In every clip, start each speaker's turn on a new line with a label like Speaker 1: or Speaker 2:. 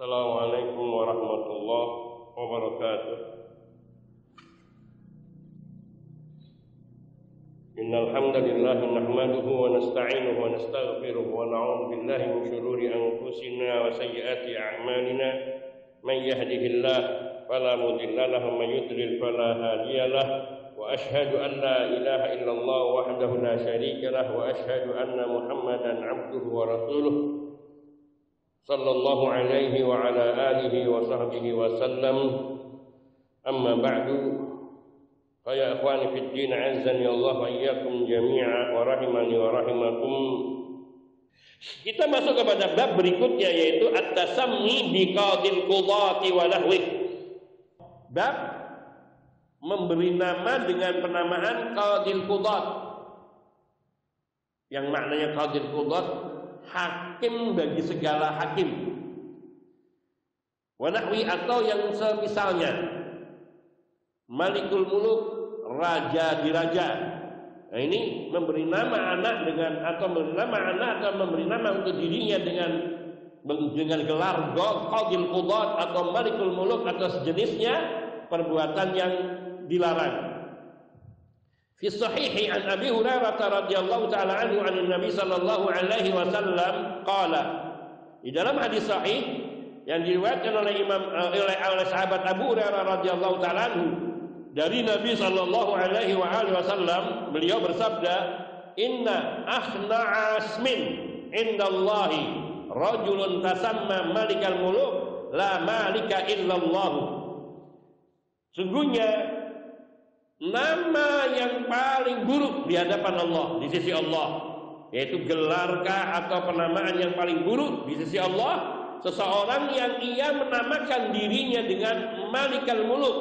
Speaker 1: Assalamualaikum warahmatullahi wabarakatuh. Innal hamdalillah nahmaduhu wa nasta'inuhu wa nastaghfiruh wa na'udzu billahi min shururi anfusina wa sayyiati a'malina. Man yahdihillahu fala mudilla lahu wa man yudlil fala hadiya lahu. Wa ashhadu an la ilaha illallah wahdahu la syarika lahu wa ashhadu anna Muhammadan 'abduhu wa rasuluh. Sallallahu alaihi wa ala alihi wa sahbihi wa sallam. Amma ba'du. Fa ya ikhwani fid din, azani Allah wa iyyakum jami'a wa rahimani wa rahimakum. Kita masuk kepada bab berikutnya, yaitu at-tasammi bi qadil qudati wa nahwi. Bab memberi nama dengan penamaan qadil qudat. Yang maknanya qadil qudat, hakim bagi segala hakim. Wa nahwi, atau yang semisalnya. Malikul muluk, raja diraja. Nah, ini memberi nama anak dengan atau memberi nama untuk dirinya dengan gelar qadil qudat atau malikul muluk atau sejenisnya, perbuatan yang dilarang. Fi sahihi an Abi Hurairah radhiyallahu taala anhu an Nabi sallallahu alaihi wasallam qala. Di dalam hadis sahih yang diriwayatkan oleh sahabat Abu Hurairah radhiyallahu taala anhu dari Nabi sallallahu alaihi wasallam, beliau bersabda, "Inna akhna asmin indallahi rajulun tasamma malikal muluk la malika illallah." Sungguhnya nama yang paling buruk di hadapan Allah, di sisi Allah, yaitu gelarkah atau penamaan yang paling buruk di sisi Allah, seseorang yang ia menamakan dirinya dengan malikal muluk,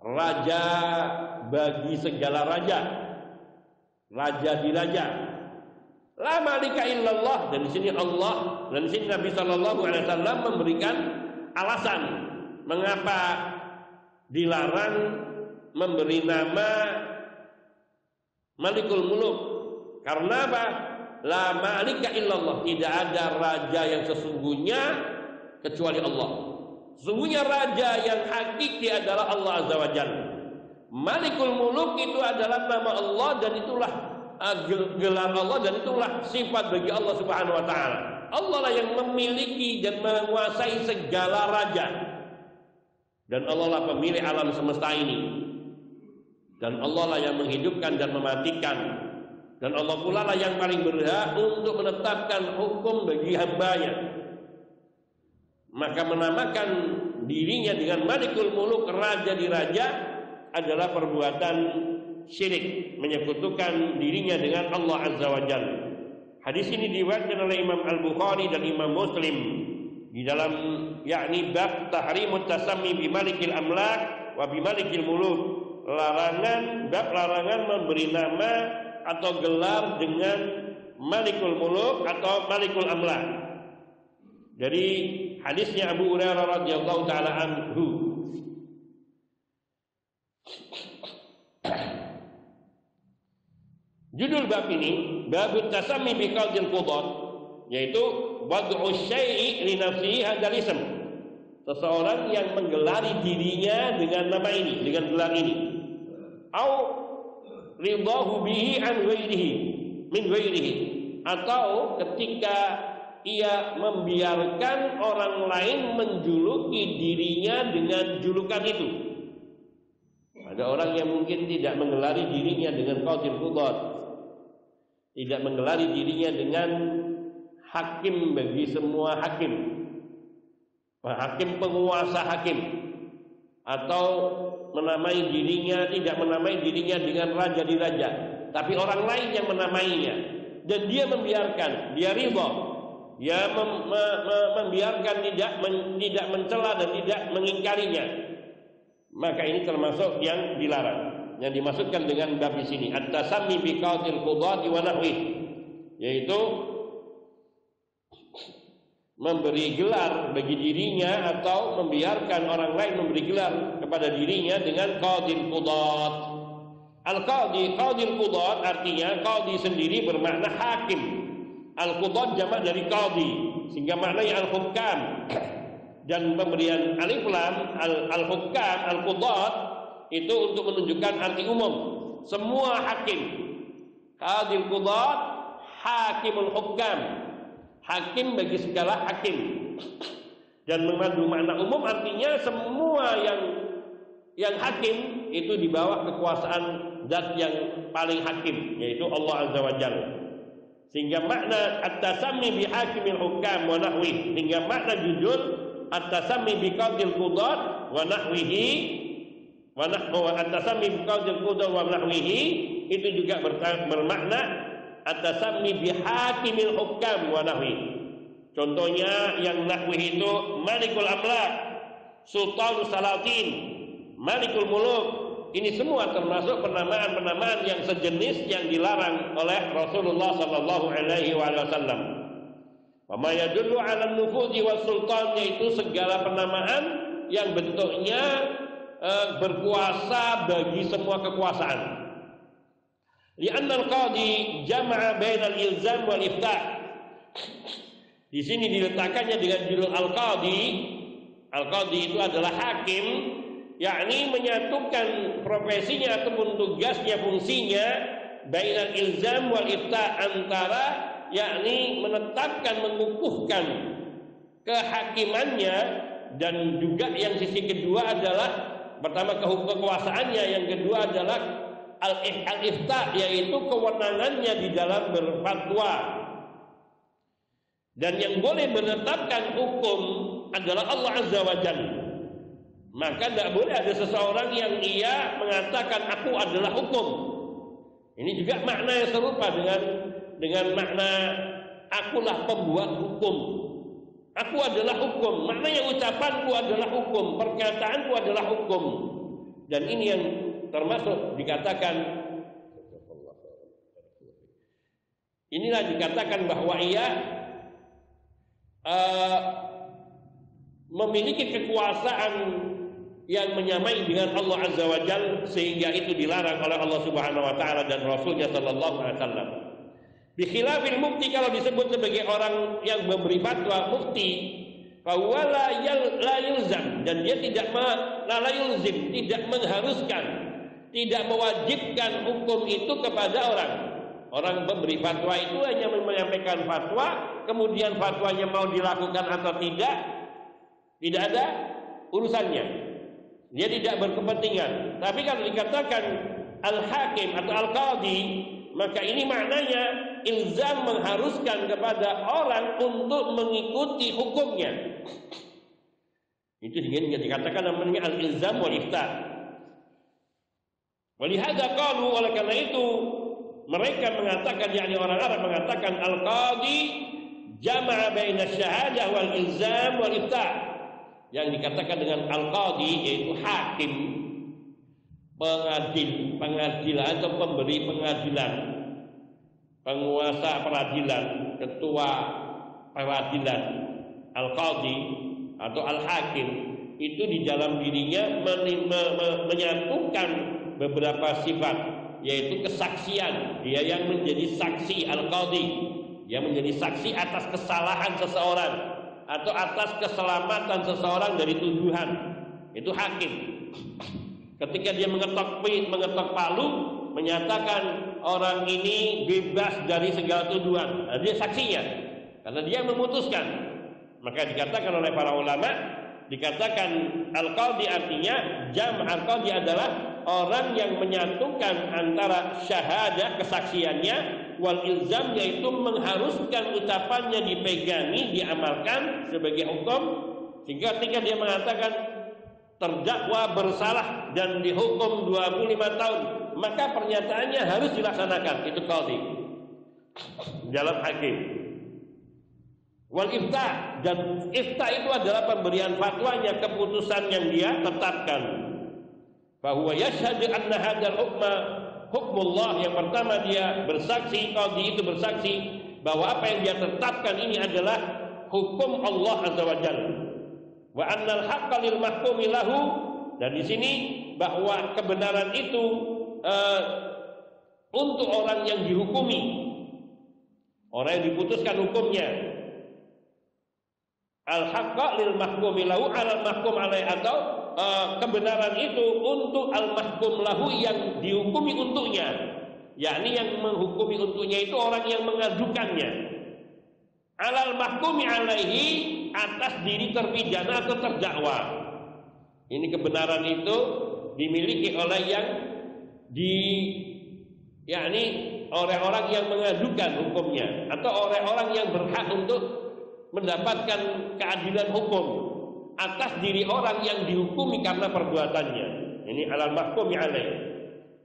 Speaker 1: raja bagi segala raja, raja diraja. La malika illallah, dan di sini Allah, dan di sini Nabi sallallahu alaihi wasallam memberikan alasan mengapa dilarang memberi nama malikul muluk. Karena apa? La malika illallah, tidak ada raja yang sesungguhnya kecuali Allah. Sesungguhnya raja yang hakiki adalah Allah azza wa jalla. Malikul muluk itu adalah nama Allah, dan itulah gelar Allah, dan itulah sifat bagi Allah subhanahu wa ta'ala. Allah lah yang memiliki dan menguasai segala raja, dan Allah lah pemilik alam semesta ini. Dan Allah lah yang menghidupkan dan mematikan. Dan Allah pula lah yang paling berhak untuk menetapkan hukum bagi hambanya. Maka menamakan dirinya dengan malikul muluk, raja diraja, adalah perbuatan syirik, menyekutukan dirinya dengan Allah azza wa jalla. Hadis ini diriwayatkan oleh Imam Al-Bukhari dan Imam Muslim di dalam yakni bab tahrimut tasammi bi malikil amlak wa bi malikil muluk. Bab larangan memberi nama atau gelar dengan malikul muluk atau malikul amlak. Dari hadisnya Abu Hurairah radhiyallahu taala anhu. Judul bab ini babut tasammi bi qadil qudat, yaitu wad'u syai'i li nafsihi hadzal ism. Seseorang yang menggelari dirinya dengan nama ini, dengan gelar ini. Au ridahu bihi an ghairihi min ghairihi, atau ketika ia membiarkan orang lain menjuluki dirinya dengan julukan itu. Ada orang yang mungkin tidak menggelari dirinya dengan qadil qudat, tidak menggelari dirinya dengan hakim bagi semua hakim, hakim penguasa hakim, atau tidak menamai dirinya dengan raja diraja, tapi orang lain yang menamainya, dan dia membiarkan, dia ridha, dia membiarkan, tidak mencela dan tidak mengingkarinya. Maka ini termasuk yang dilarang, yang dimaksudkan dengan bab di sini at-tasammi bi qadil qudati wa nahwi, yaitu memberi gelar bagi dirinya atau membiarkan orang lain memberi gelar kepada dirinya dengan qadil qudat. Al-qadi, qadil qudat artinya qadi sendiri bermakna hakim. Al-qudat jamak dari qadi. sehingga maknanya al-hukam. Dan pemberian alif lam al-hukam al-qudat itu untuk menunjukkan arti umum, semua hakim. Qadil qudat hakimul hukam, hakim bagi segala hakim. Dan mengandung makna umum artinya semua yang hakim itu di bawah kekuasaan zat yang paling hakim, yaitu Allah Azza wa Jalla. Sehingga makna at-tasammi bi hakimil hukam wa nahwi, sehingga makna judul at-tasammi bi qadil qudat wa nahwihi wa at-tasammi bi qadil qudat wa nahwihi itu juga bermakna at-tasammi bi hakimil hukam wa nahwi. Contohnya yang nahwi itu Malikul Amlak, Sultanus Salatin, Malikul Muluk. Ini semua termasuk penamaan-penamaan yang sejenis yang dilarang oleh Rasulullah sallallahu alaihi wasallam. Wa ma yadullu 'ala an-nufudhi was-sultan, yaitu segala penamaan yang bentuknya berkuasa bagi semua kekuasaan. Li'anna al-qadi jama'a bainal ilzam wal ifta'. Di sini diletakkannya dengan judul al-qadi. Al-qadi itu adalah hakim, yakni menyatukan profesinya ataupun tugasnya, fungsinya bainal ilzam wal ifta, antara yakni menetapkan, mengukuhkan kehakimannya, dan juga yang sisi kedua adalah pertama kekuasaannya, yang kedua adalah al-ifta, yaitu kewenangannya di dalam berfatwa. Dan yang boleh menetapkan hukum adalah Allah Azza wa Jalla. Maka tidak boleh ada seseorang yang ia mengatakan aku adalah hukum. Ini juga makna yang serupa dengan makna akulah pembuat hukum. Aku adalah hukum. Maknanya ucapanku adalah hukum, perkataanku adalah hukum. Dan ini yang termasuk dikatakan, inilah dikatakan bahwa ia memiliki kekuasaan yang menyamai dengan Allah Azza wa Jalla, sehingga itu dilarang oleh Allah Subhanahu wa taala dan Rasulnya sallallahu alaihi wasallam. Bi khilafil mufti, kalau disebut sebagai orang yang memberi fatwa mufti, fahuwa la yulzam, dan dia tidak tidak mengharuskan, tidak mewajibkan hukum itu kepada orang. Orang memberi fatwa itu hanya menyampaikan fatwa, kemudian fatwanya mau dilakukan atau tidak ada urusannya. Dia tidak berkepentingan. Tapi kalau dikatakan al-hakim atau al-qadi, maka ini maknanya ilzam, mengharuskan kepada orang untuk mengikuti hukumnya. Itu dikatakan namanya al-ilzam wal ifta. Walihada qalu, oleh karena itu mereka mengatakan, yakni orang Arab mengatakan al-qadi jama'a baina syahadah wal ilzam wal ifta. Yang dikatakan dengan al-qadi yaitu hakim, pengadilan atau pemberi pengadilan, penguasa peradilan, ketua peradilan. Al-qadi atau al-hakim itu di dalam dirinya menyatukan beberapa sifat, yaitu kesaksian. Dia yang menjadi saksi, al-qadi, dia menjadi saksi atas kesalahan seseorang atau atas keselamatan seseorang dari tuduhan. Itu hakim. Ketika dia mengetok palu, menyatakan orang ini bebas dari segala tuduhan, nah, dia saksinya, karena dia memutuskan. Maka dikatakan oleh para ulama, dikatakan al-qadi artinya al-qadi adalah orang yang menyatukan antara syahadah, kesaksiannya, wal ilzam, yaitu mengharuskan ucapannya dipegangi, diamalkan sebagai hukum. Sehingga ketika dia mengatakan terdakwa bersalah dan dihukum 25 tahun, maka pernyataannya harus dilaksanakan. Itu qadhi dalam hakim. Wal ifta, dan ifta itu adalah pemberian fatwanya, keputusan yang dia tetapkan. Bahwa yashhadu anna hadzal hukma hukmullah, yang pertama dia bersaksi, qadhi itu bersaksi bahwa apa yang dia tetapkan ini adalah hukum Allah Azza wa Jalla. Wa annal haqqa lil mahkumi lahu, dan di sini bahwa kebenaran itu untuk orang yang dihukumi, orang yang diputuskan hukumnya. al-haqqa lil mahkumi lahu al mahkum alaih, atau kebenaran itu untuk al mahkum lahu yang dihukumi untuknya, yakni yang menghukumi untuknya itu orang yang mengajukannya, alal mahkumi alaihi atas diri terpidana atau terdakwa. Ini kebenaran itu dimiliki oleh yang yakni orang-orang yang mengajukan hukumnya atau orang-orang yang berhak untuk mendapatkan keadilan hukum atas diri orang yang dihukumi karena perbuatannya. Ini alal mahkumi alaih.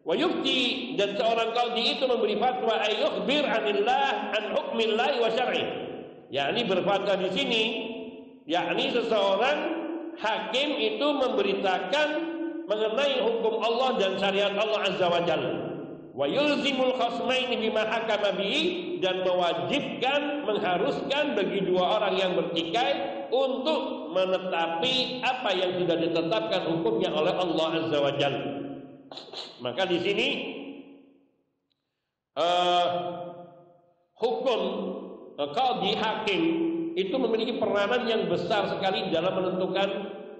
Speaker 1: Wa yufti, dan seorang qadhi itu memberi fatwa ayyukhbir anillah an hukmillahi wa syar'i. Yakni berfatwa di sini, yakni seseorang hakim itu memberitakan mengenai hukum Allah dan syariat Allah Azza wa Jalla. Wa yulzimul khasmaini bima hakama bihi, dan mewajibkan, mengharuskan bagi dua orang yang bertikai untuk menetapi apa yang sudah ditetapkan hukumnya oleh Allah Azza wa Jalla. Maka di sini hukum qadhi hakim itu memiliki peranan yang besar sekali dalam menentukan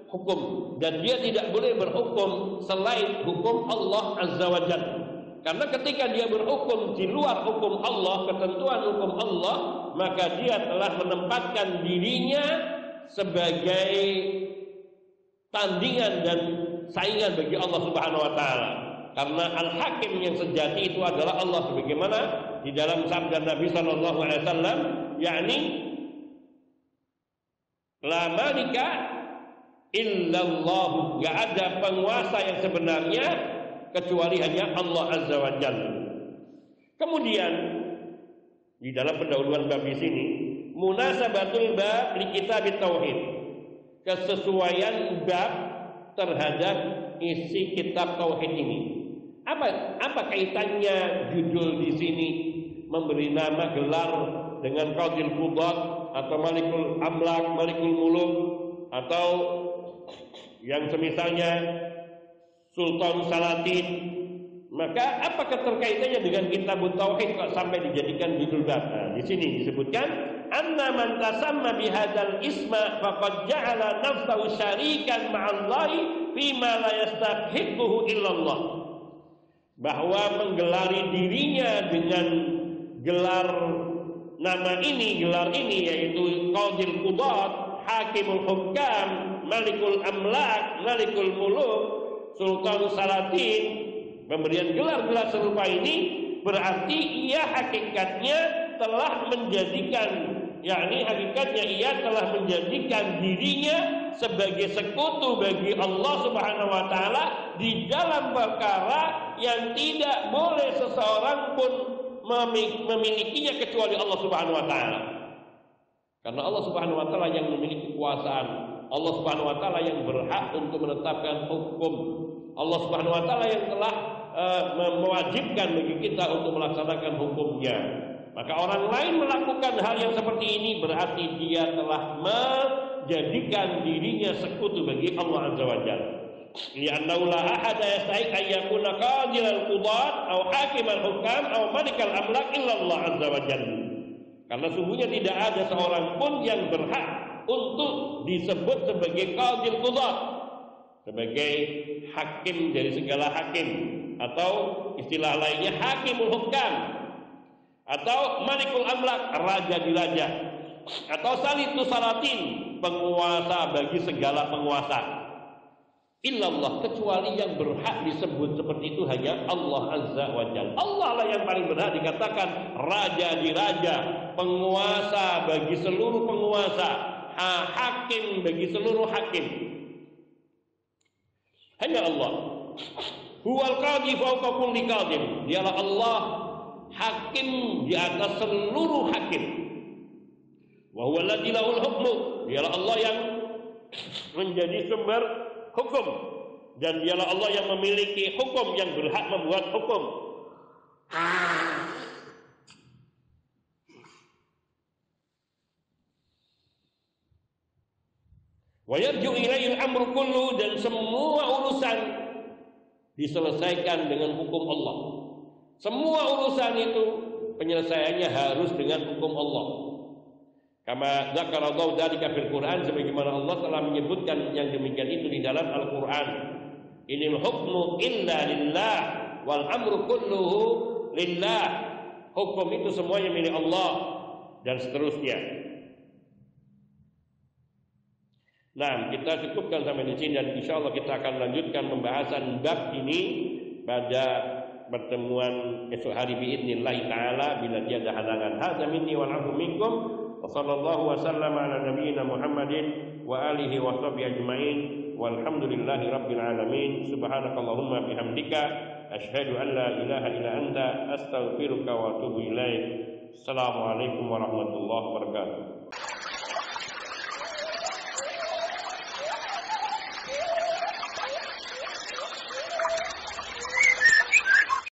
Speaker 1: hukum, dan dia tidak boleh berhukum selain hukum Allah Azza wa Jalla. Karena ketika dia berhukum di luar hukum Allah, ketentuan hukum Allah, maka dia telah menempatkan dirinya sebagai tandingan dan saingan bagi Allah Subhanahu wa taala. Karena al-hakim yang sejati itu adalah Allah, sebagaimana di dalam sabda Nabi sallallahu alaihi wasallam, yakni la malika illallah, enggak ada penguasa yang sebenarnya kecuali hanya Allah Azza wa Jalla. Kemudian di dalam pendahuluan bab di sini, munasabatul bab li kitab tauhid, kesesuaian bab terhadap isi kitab tauhid ini. Apa kaitannya judul di sini memberi nama gelar dengan Qadhil Qudat atau Malikul Amlak, Malikul Muluk, atau yang semisalnya Sultan Salatin? Maka apa keterkaitannya dengan kitab tauhid kok sampai dijadikan judul bab? Nah, di sini disebutkan anna man tasamma bihadzal isma faqad ja'ala nafsahu syarikan ma'allahi fima la yastahiquhu illallah. Bahwa menggelari dirinya dengan gelar nama ini, gelar ini yaitu Qadhil Qudat, Hakimul Hukam, Malikul Amlak, Malikul Muluk, Sultan Salatin, pemberian gelar-gelar serupa ini berarti ia hakikatnya telah menjadikan, yakni hakikatnya ia telah menjadikan dirinya sebagai sekutu bagi Allah Subhanahu wa taala di dalam perkara yang tidak boleh seseorang pun memilikinya kecuali Allah Subhanahu wa taala. Karena Allah Subhanahu wa taala yang memiliki kekuasaan, Allah Subhanahu wa taala yang berhak untuk menetapkan hukum, Allah Subhanahu wa taala yang telah mewajibkan bagi kita untuk melaksanakan hukumnya. Maka orang lain melakukan hal yang seperti ini berarti dia telah menjadikan dirinya sekutu bagi Allah Azza wa Jalla. Li'annahu la ahada yastahiq an yakuna qadhil qudat aw hakimal hukam aw malikal amlak illa Allah Azza wa Jalla. Karena sungguhnya tidak ada seorang pun yang berhak untuk disebut sebagai qadhil qudat, sebagai hakim dari segala hakim, atau istilah lainnya hakimul hukam, atau malikul amlak, raja di raja, atau salitu salatin, penguasa bagi segala penguasa. Illallah, kecuali yang berhak disebut seperti itu hanya Allah Azza wa Jalla. Allah lah yang paling berhak dikatakan raja di raja, penguasa bagi seluruh penguasa, hakim bagi seluruh hakim. Hanya Allah. Huwal qadhi fawqa kulli qadhin. Dialah Allah hakim di atas seluruh hakim. Wa huwal ladzi lahul hukmu. Dialah Allah yang menjadi sumber hukum, dan dialah Allah yang memiliki hukum, yang berhak membuat hukum. Wa yarju ilaihil amru kullu, dan semua urusan diselesaikan dengan hukum Allah. Semua urusan itu penyelesaiannya harus dengan hukum Allah. Kama dzakarallahu dzalika fil Qur'an, sebagaimana Allah telah menyebutkan yang demikian itu di dalam Al-Qur'an. Inil hukmu illa lillah wal amru kulluhu lillah. Hukum itu semuanya milik Allah dan seterusnya. Nah, kita cukupkan sampai di sini dan insyaallah kita akan lanjutkan pembahasan bab ini pada pertemuan esok hari biidznillah taala bila tiada halangan. Hadza minni wal afu minkum. Wa sallallahu wa sallama ala nabiyyina Muhammadin wa alihi wa sahbihi ajmain. Walhamdulillahi rabbil alamin. Subhanakallahumma bihamdika asyhadu an la ilaha illa anta astaghfiruka wa atubu ilaik. Assalamualaikum warahmatullahi wabarakatuh.